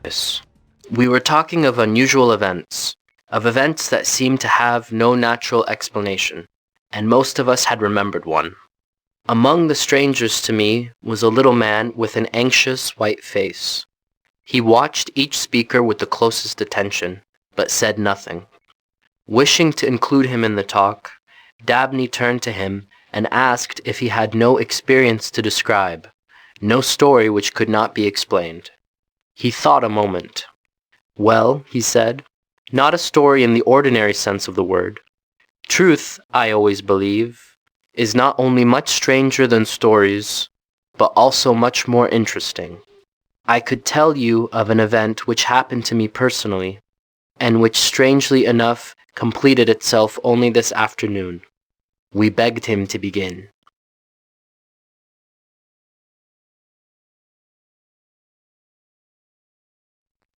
this. We were talking of unusual events, of events that seemed to have no natural explanation, and most of us had remembered one. Among the strangers to me was a little man with an anxious white face. He watched each speaker with the closest attention, but said nothing. Wishing to include him in the talk, Dabney turned to him and asked if he had no experience to describe, no story which could not be explained. He thought a moment. "Well," he said, "not a story in the ordinary sense of the word. Truth, I always believe, is not only much stranger than stories, but also much more interesting. I could tell you of an event which happened to me personally, and which strangely enough completed itself only this afternoon." We begged him to begin.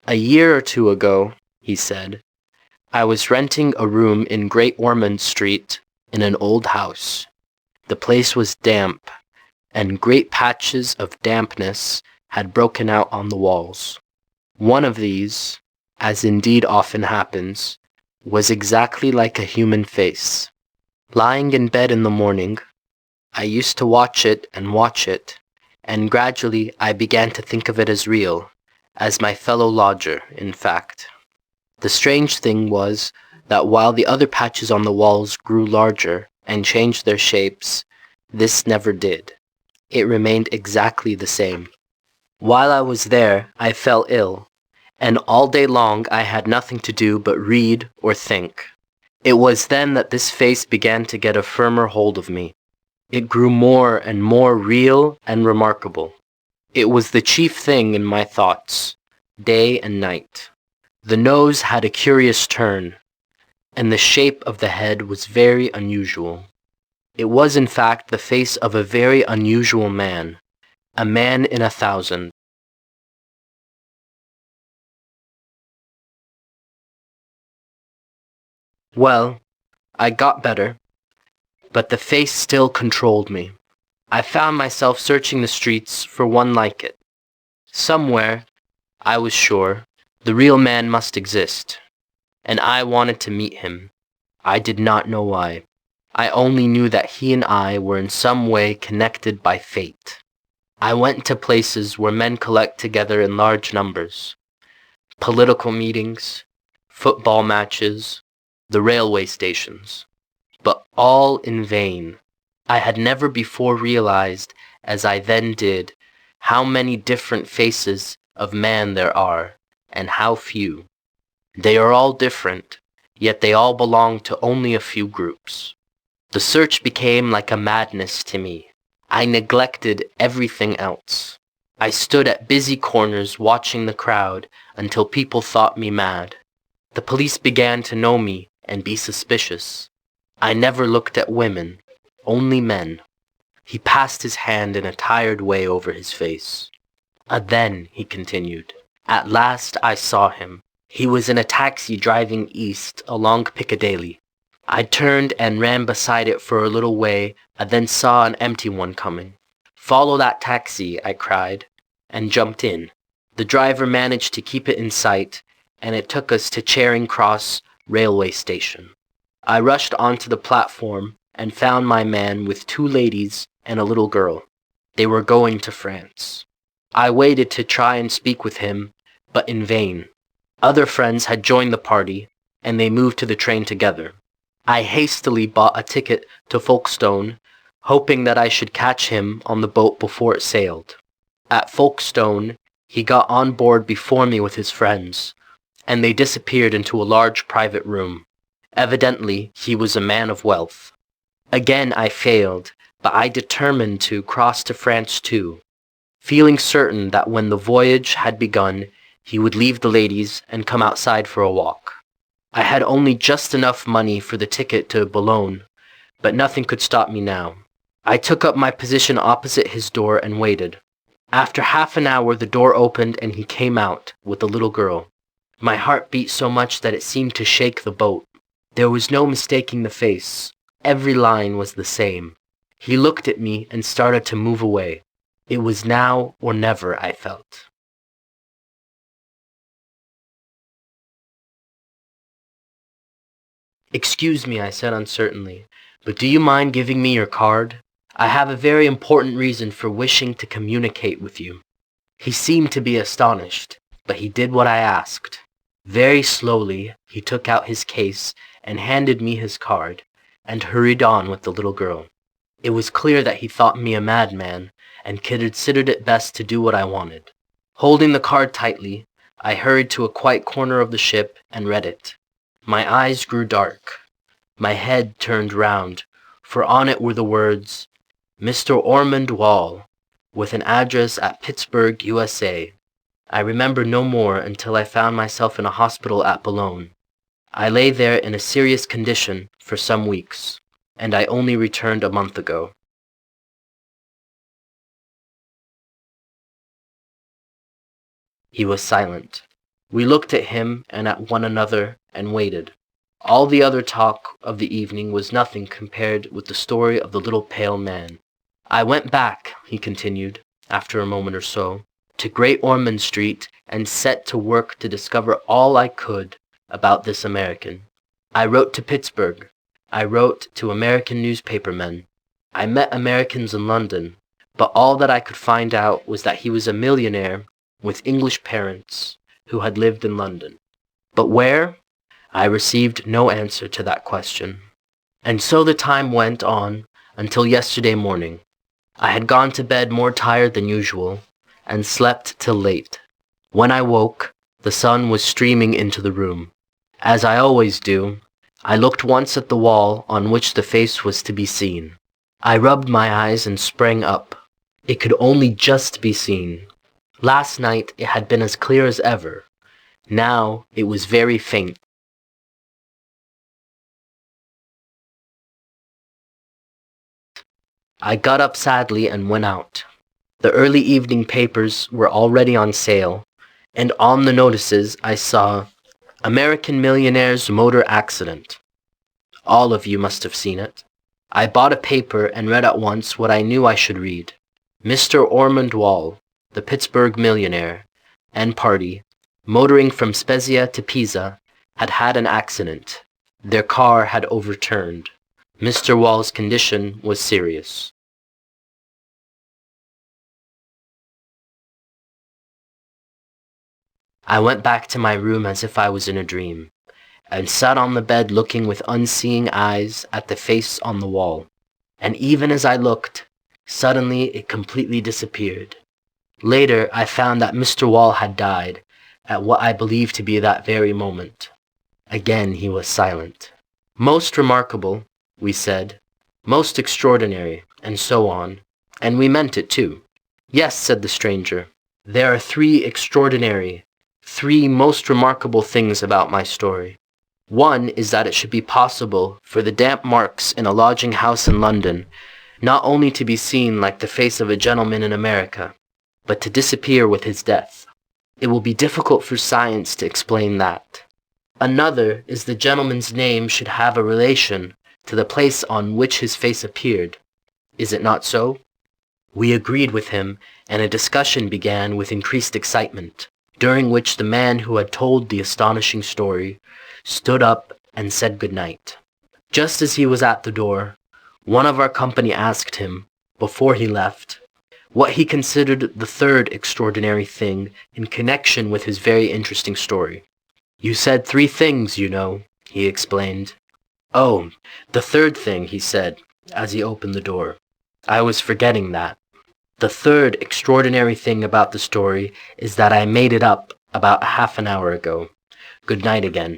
"A year or two ago," he said, "I was renting a room in Great Ormond Street in an old house. The place was damp, and great patches of dampness had broken out on the walls. One of these, as indeed often happens, was exactly like a human face. Lying in bed in the morning, I used to watch it, and gradually I began to think of it as real, as my fellow lodger, in fact. The strange thing was that while the other patches on the walls grew larger and changed their shapes, this never did. It remained exactly the same. While I was there, I fell ill, and all day long I had nothing to do but read or think. It was then that this face began to get a firmer hold of me. It grew more and more real and remarkable. It was the chief thing in my thoughts, day and night. The nose had a curious turn, and the shape of the head was very unusual. It was in fact the face of a very unusual man, a man in 1,000. Well, I got better, but the face still controlled me. I found myself searching the streets for one like it. Somewhere, I was sure, the real man must exist, and I wanted to meet him. I did not know why. I only knew that he and I were in some way connected by fate. I went to places where men collect together in large numbers. Political meetings, football matches, the railway stations. But all in vain. I had never before realized, as I then did, how many different faces of man there are, and how few. They are all different, yet they all belong to only a few groups. The search became like a madness to me. I neglected everything else. I stood at busy corners watching the crowd until people thought me mad. The police began to know me and be suspicious. I never looked at women, only men. He passed his hand in a tired way over his face. Then, he continued, at last I saw him. He was in a taxi driving east along Piccadilly. I turned and ran beside it for a little way, and then saw an empty one coming. "Follow that taxi," I cried, and jumped in. The driver managed to keep it in sight, and it took us to Charing Cross railway station. I rushed onto the platform and found my man with 2 ladies and a little girl. They were going to France. I waited to try and speak with him, but in vain. Other friends had joined the party, and they moved to the train together. I hastily bought a ticket to Folkestone, hoping that I should catch him on the boat before it sailed. At Folkestone, he got on board before me with his friends, and they disappeared into a large private room. Evidently, he was a man of wealth. Again I failed, but I determined to cross to France too, feeling certain that when the voyage had begun, he would leave the ladies and come outside for a walk. I had only just enough money for the ticket to Boulogne, but nothing could stop me now. I took up my position opposite his door and waited. After half an hour the door opened and he came out with the little girl. My heart beat so much that it seemed to shake the boat. There was no mistaking the face. Every line was the same. He looked at me and started to move away. It was now or never, I felt. "Excuse me," I said uncertainly, "but do you mind giving me your card? I have a very important reason for wishing to communicate with you." He seemed to be astonished, but he did what I asked. Very slowly, he took out his case and handed me his card, and hurried on with the little girl. It was clear that he thought me a madman, and considered it best to do what I wanted. Holding the card tightly, I hurried to a quiet corner of the ship and read it. My eyes grew dark. My head turned round, for on it were the words, "Mr. Ormond Wall, with an address at Pittsburgh, USA." I remember no more until I found myself in a hospital at Boulogne. I lay there in a serious condition for some weeks, and I only returned a month ago. He was silent. We looked at him and at one another and waited. All the other talk of the evening was nothing compared with the story of the little pale man. "I went back," he continued, after a moment or so, "to Great Ormond Street and set to work to discover all I could about this American. I wrote to Pittsburgh. I wrote to American newspapermen. I met Americans in London, but all that I could find out was that he was a millionaire with English parents who had lived in London. But where? I received no answer to that question. And so the time went on until yesterday morning. I had gone to bed more tired than usual, and slept till late. When I woke, the sun was streaming into the room. As I always do, I looked once at the wall on which the face was to be seen. I rubbed my eyes and sprang up. It could only just be seen. Last night it had been as clear as ever. Now it was very faint. I got up sadly and went out. The early evening papers were already on sale, and on the notices I saw, "American Millionaire's Motor Accident." All of you must have seen it. I bought a paper and read at once what I knew I should read. Mr. Ormond Wall, the Pittsburgh millionaire, and party, motoring from Spezia to Pisa, had had an accident. Their car had overturned. Mr. Wall's condition was serious. I went back to my room as if I was in a dream, and sat on the bed looking with unseeing eyes at the face on the wall. And even as I looked, suddenly it completely disappeared. Later, I found that Mr. Wall had died, at what I believed to be that very moment. Again he was silent. "Most remarkable," we said, "most extraordinary," and so on, and we meant it too. "Yes," said the stranger, "there are three most remarkable things about my story. One is that it should be possible for the damp marks in a lodging house in London not only to be seen like the face of a gentleman in America, but to disappear with his death. It will be difficult for science to explain that. Another is the gentleman's name should have a relation to the place on which his face appeared. Is it not so?" We agreed with him, and a discussion began with increased excitement, during which the man who had told the astonishing story stood up and said good night. Just as he was at the door, one of our company asked him, before he left, what he considered the third extraordinary thing in connection with his very interesting story. "You said 3 things, you know," he explained. "Oh, the third thing," he said, as he opened the door. "I was forgetting that. The third extraordinary thing about the story is that I made it up about half an hour ago. Good night again."